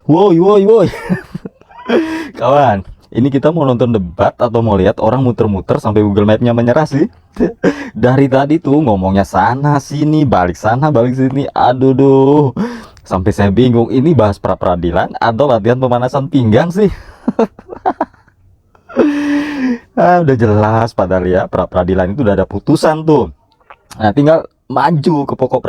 Woi. Kawan, ini kita mau nonton debat atau mau lihat orang muter-muter sampai Google Map-nya menyerah sih? Dari tadi tuh ngomongnya sana sini, balik sana balik sini. Aduh. Sampai saya bingung, ini bahas pra-peradilan atau latihan pemanasan pinggang sih? Udah jelas padahal ya, pra-peradilan itu udah ada putusan tuh. Nah, tinggal maju ke pokok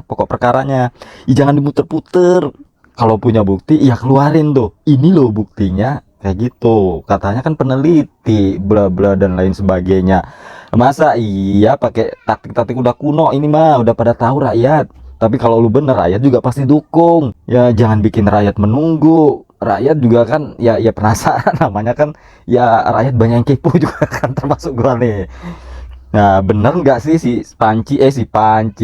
pokok perkaranya. Jangan dimuter-puter. Kalau punya bukti, ya keluarin tuh. Ini loh buktinya, kayak gitu. Katanya kan peneliti, bla bla dan lain sebagainya. Masa iya pakai taktik-taktik udah kuno ini mah, udah pada tahu rakyat. Tapi kalau lu bener, rakyat juga pasti dukung. Ya jangan bikin rakyat menunggu. Rakyat juga kan ya penasaran, namanya kan ya rakyat banyak yang kepo juga kan, termasuk gua nih. Nah, bener nggak sih si Panci,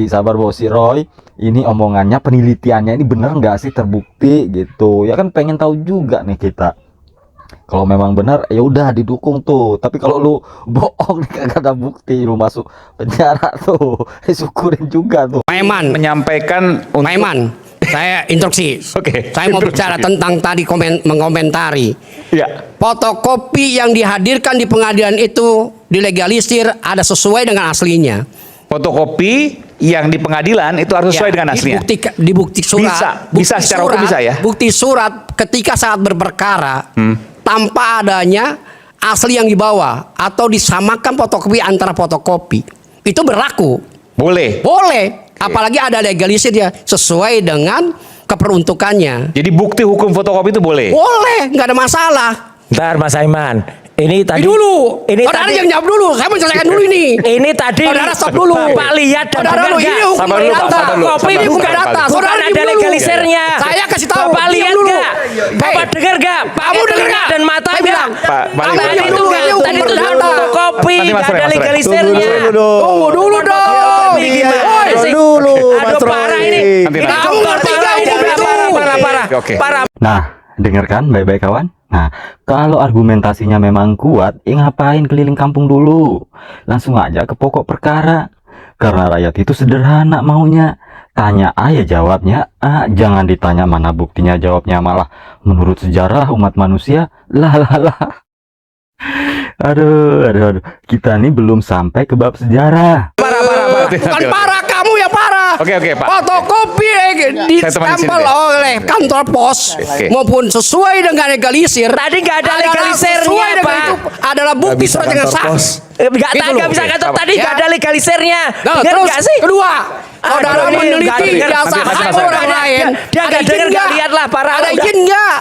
sabar bos, si Roy ini omongannya, penelitiannya ini bener nggak sih, terbukti gitu ya kan, pengen tahu juga nih kita. Kalau memang benar ya udah didukung tuh, tapi kalau lu bohong nih, kagak ada bukti, lu masuk penjara tuh. Syukurin juga tuh. Paiman menyampaikan untuk... Paiman, saya instruksi. Oke. Saya mau bicara tentang tadi mengomentari. Ya. Fotokopi yang dihadirkan di pengadilan itu dilegalisir, ada sesuai dengan aslinya. Fotokopi yang di pengadilan itu harus sesuai dengan aslinya. Di bukti surat. Bisa secara hukum bisa ya. Bukti surat ketika saat berperkara tanpa adanya asli yang dibawa atau disamakan fotokopi antara fotokopi itu berlaku. Boleh. Apalagi ada legalisir ya, sesuai dengan keperuntukannya. Jadi bukti hukum fotokopi itu boleh. Boleh, nggak ada masalah. Bentar Mas Aiman, ini tadi saudara yang jawab dulu, saya menjelaskan dulu ini. Ini tadi saudara stop dulu. Bapak lihat dan saudara dengar ini nggak? hukum data. Kopi bukan data. Bukan ada legalisirnya. Saya kasih tahu. Bapak lihat nggak? Bapak dengar nggak? Kamu dengar nggak? Dan mata bilang. Tadi itu data. Kopi nggak ada legalisirnya. Tunggu dulu dong. Dulu. Aduh parah ini. Kamu ngerti nggak? Parah. Nah, dengarkan baik-baik kawan. Nah, kalau argumentasinya memang kuat, ngapain keliling kampung dulu? Langsung aja ke pokok perkara. Karena rakyat itu sederhana maunya. Tanya aja jawabnya, jangan ditanya mana buktinya, jawabnya malah menurut sejarah umat manusia. Lah. Aduh. Kita nih belum sampai ke bab sejarah. Bukan parah, kamu yang parah. Oke, Pak. Fotokopi ditempel oleh kantor pos maupun sesuai dengan legalisir. Tadi nggak ada legalisirnya, Pak. Itu adalah bukti surat yang sah. Nggak bisa kantor tadi nggak ada legalisirnya. Terus nggak sih? Kedua, saudara meneliti jasa orang lain. Dia nggak dengar, nggak lihat lah. Ada izin nggak?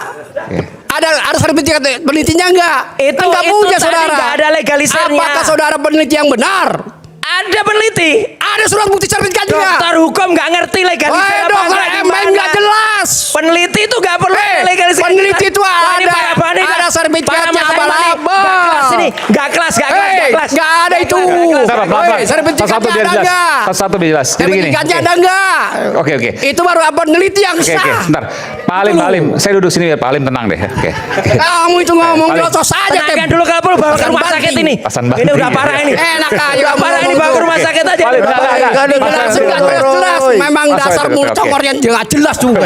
Ada sertifikat penelitinya nggak? Itu nggak punya tadi saudara. nggak ada legalisirnya. Apakah saudara peneliti yang benar? Ada peneliti. Ada surat bukti sertifikatnya. Dokter hukum nggak ngerti legalisir apa dokter MM nggak jelas. Peneliti itu nggak perlu legalisir. Peneliti itu ada sertifikatnya abal-abal. Nggak kelas. Nggak ada itu. Sertifikatnya ada nggak? Satu jelas. Sertifikatnya ada nggak? Oke. Itu baru peneliti yang sah. Oke, sebentar. Pak Halim, saya duduk sini biar Pak Halim tenang deh. Oke. Kamu itu ngomong jotos saja. Tenangkan dulu, kalau perlu bawa ke rumah sakit ini. Ini udah parah ini. Enak aja. Parah ini, bawa ke rumah sakit aja. Jelas. Memang dasar mulut congornya nggak jelas juga.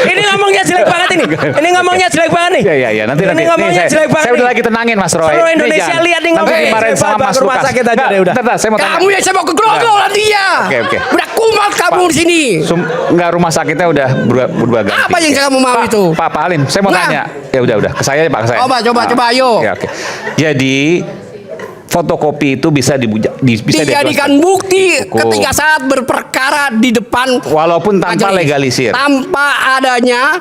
Ini ngomongnya jelek banget ini. Ini ngomongnya jelek banget nih. Iya. Nanti. Ini ngomongnya jelek banget. Saya udah lagi tenangin Mas Roy. Seluruh Indonesia lihat nih ngomongnya. Kemarin sama Mas rumah sakit aja deh udah. Bentar, saya mau tanya. Kamu yang saya mau ke Grogol nanti ya. Oke. Udah kumat kamu di sini. Enggak, rumah sakitnya udah berubah ganti. Apa yang kamu mau itu? Pak Halim, saya mau tanya. Ya udah, ke saya Pak, ke saya. Coba ayo. Ya, oke. Jadi fotokopi itu bisa dijadikan bukti ketika saat berperkara di depan, walaupun tanpa legalisir, tanpa adanya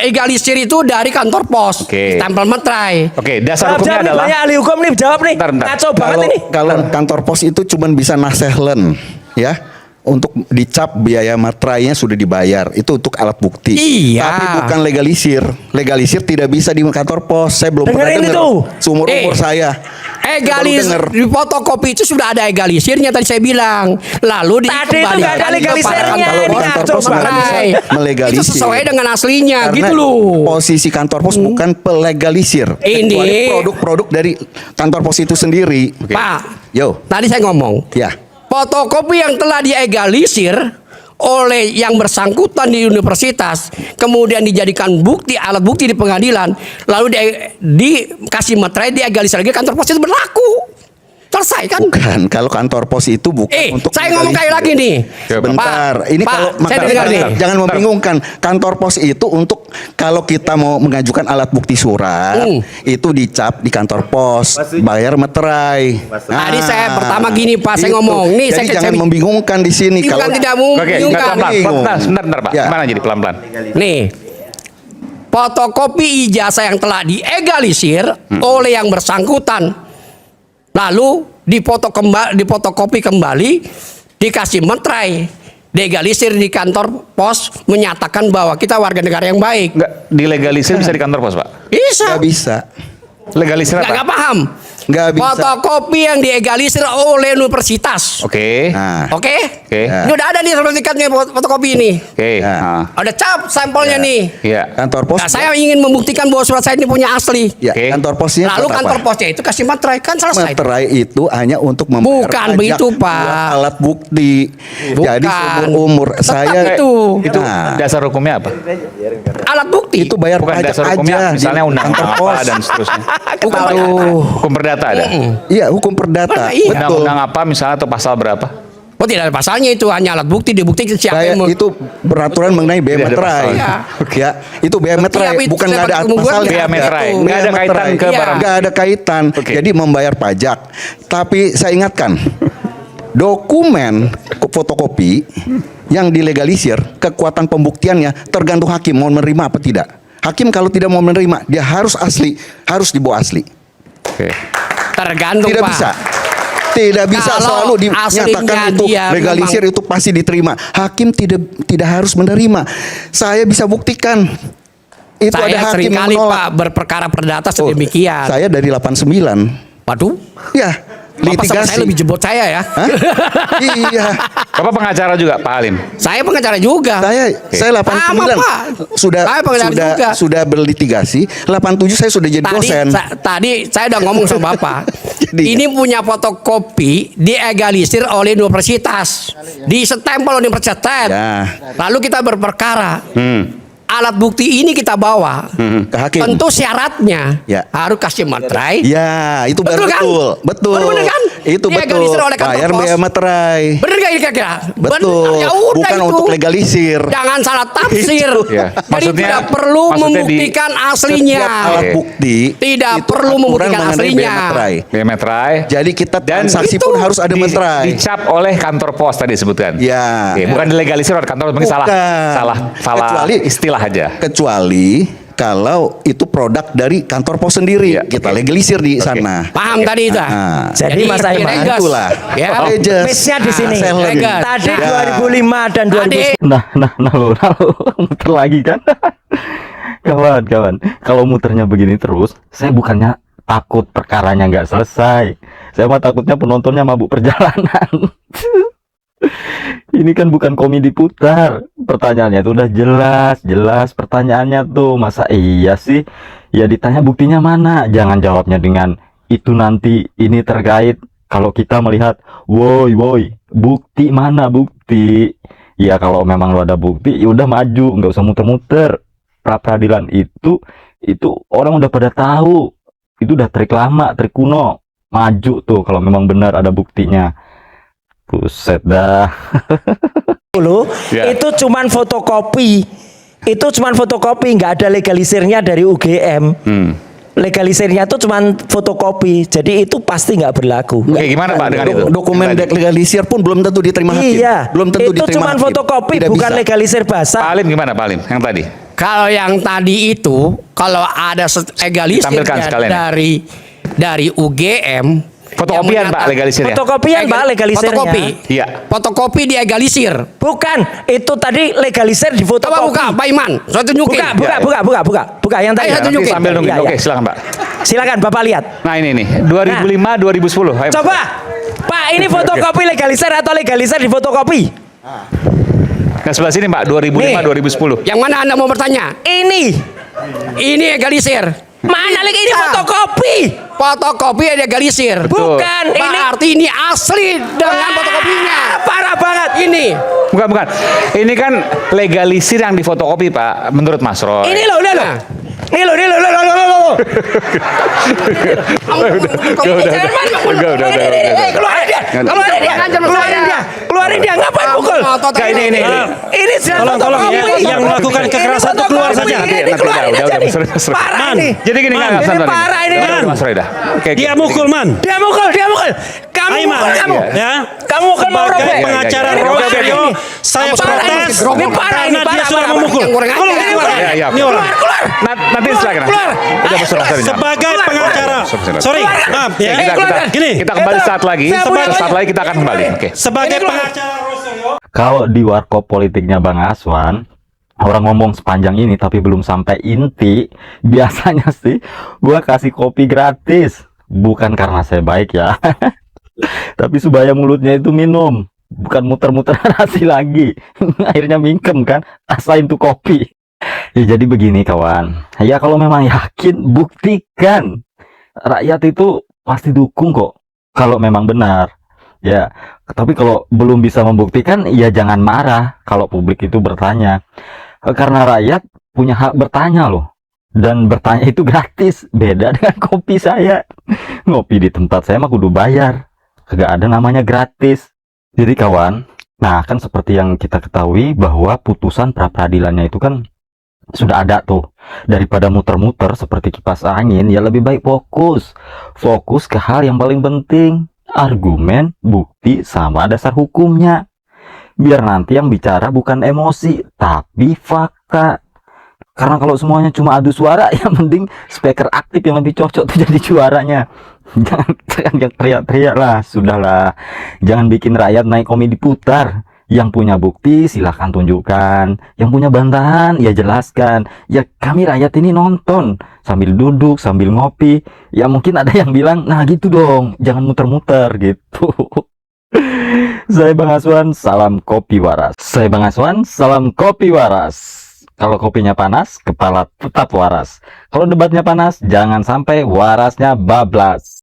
legalisir itu dari kantor pos. Stempel meterai. Dasar hukumnya adalah ahli hukum nih, jawab nih. Bentar. Kacau banget ini. Kalau kantor pos itu cuma bisa nasehlen ya, untuk dicap biaya materainya sudah dibayar, itu untuk alat bukti. Iya. Tapi bukan legalisir. Legalisir tidak bisa di kantor pos. Saya belum pernah dengar seumur umur saya. Di fotokopi itu sudah ada egalisirnya tadi saya bilang. Lalu tadi itu nggak ada legalisirnya. Kantor pos nggak bisa melegalisir. Itu sesuai dengan aslinya. Karena gitu loh. posisi kantor pos bukan pelegalisir. Ini produk-produk dari kantor pos itu sendiri. Pak. Yo. Tadi saya ngomong. Ya. fotokopi yang telah diegalisir oleh yang bersangkutan di universitas, kemudian dijadikan bukti, alat bukti di pengadilan, lalu dikasih materai, diegalisir lagi, kantor pos itu berlaku. Selesai kan? Bukan, kalau kantor pos itu bukan untuk saya ngomong kayak lagi nih. Sebentar, Pak, ini Pak, kalau saya dengar nih. jangan membingungkan. Kantor pos itu untuk kalau kita mau mengajukan alat bukti surat, itu dicap di kantor pos, bayar materai. Tadi saya pertama gini Pak, saya ngomong. Nih, Jadi saya jangan membingungkan di sini. Ini bukan tidak Oke, membingungkan. pelan-pelan. Sebentar, Pak. Ya. Gimana jadi pelan-pelan? Nih, fotokopi ijazah yang telah diegalisir oleh yang bersangkutan, lalu difotokopi kembali, dikasih materai, diegalisir di kantor pos, menyatakan bahwa kita warga negara yang baik. Enggak, dilegalisir bisa di kantor pos, Pak? Bisa. Nggak bisa. Legalisir Nggak apa? paham. Nggak bisa. Fotokopi yang diegalisir oleh universitas. Oke. Nah, Oke? Oke. Ini udah ada nih sertifikatnya fotokopi ini. Oke. Ya. Nah, Ada cap sampelnya nih. Iya. kantor pos. Nah, saya ingin membuktikan bahwa surat saya ini punya asli. Ya, Oke. kantor posnya Lalu buat kantor apa? posnya itu kasih materai, kan selesai. Materai itu hanya untuk membayar Bukan pajak begitu, buat Pak. alat bukti. Bukan. Jadi seumur umur Tetap saya itu. Itu Nah. dasar hukumnya apa? Alat bukti. itu bayar Bukan pajak dasar aja hukumnya, di misalnya undang-undang kantor apa pos. dan seterusnya. Bukan Hukum perdata ada. Iya, hukum perdata. Mana iya. Betul. Undang-undang apa misalnya atau pasal berapa? Oh, tidak ada pasalnya, itu hanya alat bukti, dibuktikan siapa Kayak yang itu peraturan mengenai biaya Tidak ada materai. pasalnya. Ya, itu biaya materai, Tapi bukan saya nggak ada pakai pasalnya. biaya materai. Nggak ada kaitan ke Iya. barang. Nggak ada kaitan. Oke. Jadi membayar pajak. Tapi saya ingatkan, dokumen fotokopi yang dilegalisir, kekuatan pembuktiannya tergantung hakim mau menerima apa tidak. Hakim kalau tidak mau menerima, dia harus asli, harus dibawa asli. Oke. tergantung Tidak Pak. bisa. Tidak bisa Kalau selalu dinyatakan aslinya itu dia legalisir memang- itu pasti diterima. Hakim tidak harus menerima. Saya bisa buktikan. Itu Saya ada hakim yang seringkali menolak. Pak berperkara perdata Oh, sedemikian. Saya dari 89. Waduh, Ya, Bapak sama litigasi. saya lebih jebot saya ya. Hah? Iya. Bapak pengacara juga, Pak Halim? Saya pengacara juga. Saya 89 Sama, Pak. sudah Saya pengacara juga. sudah berlitigasi. 87 saya sudah jadi dosen. Tadi saya udah ngomong sama Bapak. Jadi- Ini punya fotokopi diegalisir oleh universitas, ditempel oleh universitas. Ya. Lalu kita berperkara. Hmm. Alat bukti ini kita bawa. Ke hakim. Tentu syaratnya Ya. harus kasih materai. Ya, itu Betul betul, kan? betul. Baru bener kan? Itu Dilegalisir betul. oleh kantor Bayar pos. biaya materai. Bener gak ini kira-kira? Betul. Bener, ya udah Bukan itu. untuk legalisir. Jangan salah tafsir. Ya. Jadi Maksudnya- tidak perlu maksudnya membuktikan aslinya. Setiap alat Oke. bukti Tidak itu perlu aturan membuktikan mengenai aslinya. biaya materai. Biaya materai. Jadi kita Dan transaksi itu pun harus ada materai. Dicap oleh kantor pos tadi disebutkan. Ya. Oke, bukan dilegalisir oleh kantor, mungkin salah Bukan. Kecuali- istilah aja. Kecuali kalau itu produk dari kantor pos sendiri, Ya, kita oke. legalisir di Oke. sana. Paham tadi itu? Ah. Jadi Mas Aiman, legas. Itulah. Ya. Legas. Miss-nya di sini. Selen. Legas. Tadi Ya. 2005 dan 2010. Tadi Nah, muter lagi kan. Kawan, kalau muternya begini terus, saya bukannya takut perkaranya nggak selesai. Saya mah takutnya penontonnya mabuk perjalanan. Ini kan bukan komedi putar. Pertanyaannya itu udah jelas pertanyaannya tuh. Masa iya sih? Ya ditanya buktinya mana? Jangan jawabnya dengan itu nanti ini terkait. Kalau kita melihat, woi, bukti mana bukti? Ya kalau memang lo ada bukti, ya udah maju, nggak usah muter-muter. Pra peradilan itu orang udah pada tahu. Itu udah trik lama, trik kuno. Maju tuh kalau memang benar ada buktinya. Buset dah. Ya. Itu cuman fotokopi. Itu cuman fotokopi, nggak ada legalisirnya dari UGM. Legalisirnya itu cuman fotokopi. Jadi itu pasti nggak berlaku. Oke, gimana Pak dengan itu? Dokumen Yang tadi. legalisir pun belum tentu diterima hakim. Iya. Belum tentu itu diterima cuman hakim. fotokopi, Tidak bukan bisa. legalisir Pak bahasa. Halim gimana Pak Halim? Yang tadi? kalau yang tadi itu, kalau ada egalisir Tampilkan sekalian ya. dari UGM. Fotokopian yang Pak menyatakan- legalisirnya. Fotokopian Pak legalisirnya. Fotokopi. Iya. Fotokopi diegalisir. Bukan, itu tadi legalisir di fotokopi. Coba buka, Pak Iman. Saya tunjukin. Buka, Ya, buka yang tadi. Ayo, saya tunjukin. Sambil nungguin. Iya, Oke, iya. silakan Pak. Silakan Bapak lihat. Nah, ini nih, 2005 2010. Ayo. Coba, Pak, ini fotokopi legalisir atau legalisir di fotokopi? Nah, sebelah sini Pak, 2005 Nih. 2010. Yang mana Anda mau bertanya? Ini Ini egalisir. Mana lagi ini fotokopi? Fotokopi legalisir. Bukan, ini Berarti ini asli dengan fotokopinya. parah banget. Ini. Bukan. Ini kan legalisir yang difotokopi, Pak, menurut Mas Roy. Ini loh. Ini loh. Udah. Keluarin dia, ngapain pukul? Nggak, ini. Ini jelas Tolong fotokopi. yang melakukan kekerasan itu keluar saja. Ini keluarin Udah, aja nih. seru. Parah Man. ini. Jadi gini Man, nggak, ini santai. parah ini. Udah, Mas Roy dah. Oke. Dia mukul, Man. Dia mukul. Kamu Ayo, Man. mukul kamu. Ya. Kamu mukul mau Sebagai robek. pengacara Ini Roy parah Suryo, ini. saya Parah ini. protes Ini parah ini. karena dia sudah Parah. memukul. Yang goreng aja, Keluar, yang keluar. goreng. Ya, Ini orang. Keluar. Nanti silakan. Keluar. Udah Mas Roy. Sebagai pengacara, sorry, maaf ya. Gini, Kita kembali saat lagi. Saya punya Saat lagi kita akan kembali. Oke. sebagai pengacara Roy Suryo, Kalau di warkop politiknya Bang Aswan, orang ngomong sepanjang ini tapi belum sampai inti, biasanya sih gua kasih kopi gratis. Bukan karena saya baik ya. Tapi supaya mulutnya itu minum, bukan muter-muter nasi lagi. Akhirnya mingkem kan, rasain tuh kopi. Ya jadi begini kawan. Ya kalau memang yakin, buktikan. Rakyat itu pasti dukung kok. Kalau memang benar. Ya, tapi kalau belum bisa membuktikan, ya jangan marah kalau publik itu bertanya. Karena rakyat punya hak bertanya loh. Dan bertanya itu gratis. Beda dengan kopi saya. Ngopi di tempat saya mah kudu bayar. Kagak ada namanya gratis. Jadi kawan, nah kan seperti yang kita ketahui bahwa putusan pra-peradilannya itu kan sudah ada tuh. Daripada muter-muter seperti kipas angin, ya lebih baik fokus. Fokus ke hal yang paling penting. Argumen, bukti, sama dasar hukumnya. Biar nanti yang bicara bukan emosi, tapi fakta. Karena kalau semuanya cuma adu suara, ya mending speaker aktif yang lebih cocok tuh jadi juaranya. Jangan teriak-teriak lah, sudahlah. Jangan bikin rakyat naik komedi putar. Yang punya bukti silahkan tunjukkan. Yang punya bantahan ya jelaskan. Ya kami rakyat ini nonton sambil duduk, sambil ngopi. Ya mungkin ada yang bilang, nah gitu dong, jangan muter-muter gitu. Saya Bang Aswan, salam kopi waras. Kalau kopinya panas, kepala tetap waras. Kalau debatnya panas, jangan sampai warasnya bablas.